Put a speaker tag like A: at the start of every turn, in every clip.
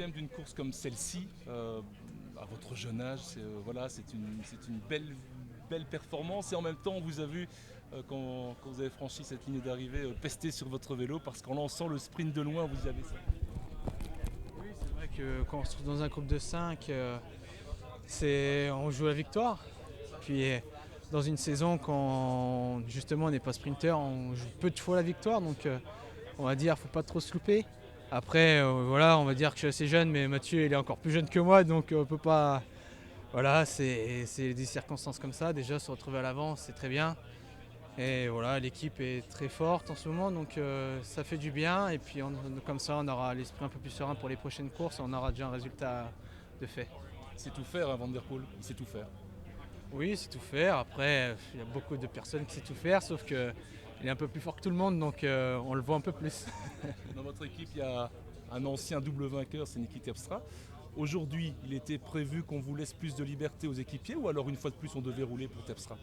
A: deuxième d'une course comme celle-ci, à votre jeune âge, c'est une belle performance. Et en même temps, on vous a vu, quand vous avez franchi cette ligne d'arrivée, pester sur votre vélo parce qu'en lançant le sprint de loin, vous y avez ça.
B: Oui, c'est vrai que quand on se trouve dans un groupe de 5, on joue la victoire. Puis dans une saison, quand justement on n'est pas sprinter, on joue peu de fois la victoire. Donc on va dire, faut pas trop se louper. Après, voilà, on va dire que je suis assez jeune, mais Mathieu il est encore plus jeune que moi, donc on peut pas. Voilà, c'est des circonstances comme ça. Déjà, se retrouver à l'avant, c'est très bien. Et voilà, l'équipe est très forte en ce moment, donc ça fait du bien. Et puis comme ça, on aura l'esprit un peu plus serein pour les prochaines courses. On aura déjà un résultat de fait.
A: Il sait tout faire, hein, Van Der Poel, il sait tout faire.
B: Oui, c'est tout faire. Après, il y a beaucoup de personnes qui savent tout faire, sauf que il est un peu plus fort que tout le monde, donc on le voit un peu plus.
A: Dans votre équipe, il y a un ancien double vainqueur, c'est Niki Terpstra. Aujourd'hui, il était prévu qu'on vous laisse plus de liberté aux équipiers ou alors une fois de plus on devait rouler pour Terpstra?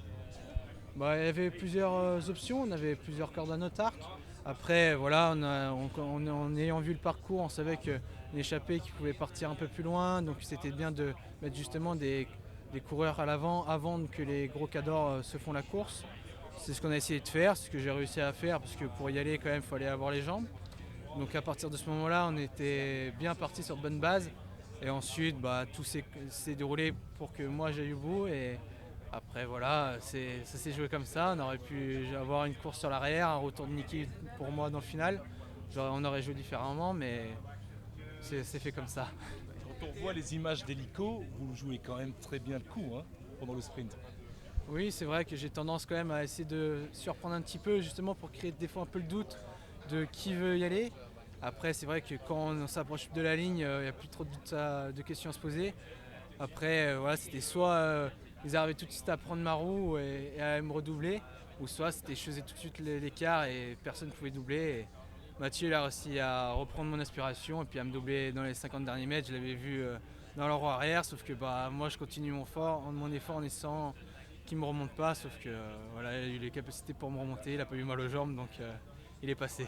B: Bah, il y avait plusieurs options, on avait plusieurs cordes à notre arc. Après, voilà, en ayant vu le parcours, on savait que l'échappée qui pouvait partir un peu plus loin, donc c'était bien de mettre justement des coureurs à l'avant avant que les gros cadors se font la course. C'est ce qu'on a essayé de faire, c'est ce que j'ai réussi à faire, parce que pour y aller, quand même, il fallait avoir les jambes. Donc à partir de ce moment-là, on était bien parti sur de bonnes bases. Et ensuite, bah, tout s'est déroulé pour que moi j'aille au bout. Et après, voilà, ça s'est joué comme ça. On aurait pu avoir une course sur l'arrière, un retour de Niki pour moi dans le final. On aurait joué différemment, mais c'est fait comme ça.
A: Quand on voit les images d'hélico, vous jouez quand même très bien le coup, hein, pendant le sprint.
B: Oui, c'est vrai que j'ai tendance quand même à essayer de surprendre un petit peu, justement pour créer des fois un peu le doute de qui veut y aller. Après, c'est vrai que quand on s'approche de la ligne, il n'y a plus trop de questions à se poser. Après, voilà, c'était soit ils arrivaient tout de suite à prendre ma roue et à me redoubler, ou soit c'était je faisais tout de suite l'écart et personne ne pouvait doubler. Et Mathieu il a réussi à reprendre mon aspiration et puis à me doubler dans les 50 derniers mètres. Je l'avais vu dans la roue arrière, sauf que bah, moi je continue mon effort en essayant qu'il ne me remonte pas, sauf que voilà, il a eu les capacités pour me remonter, il a pas eu mal aux jambes, donc il est passé.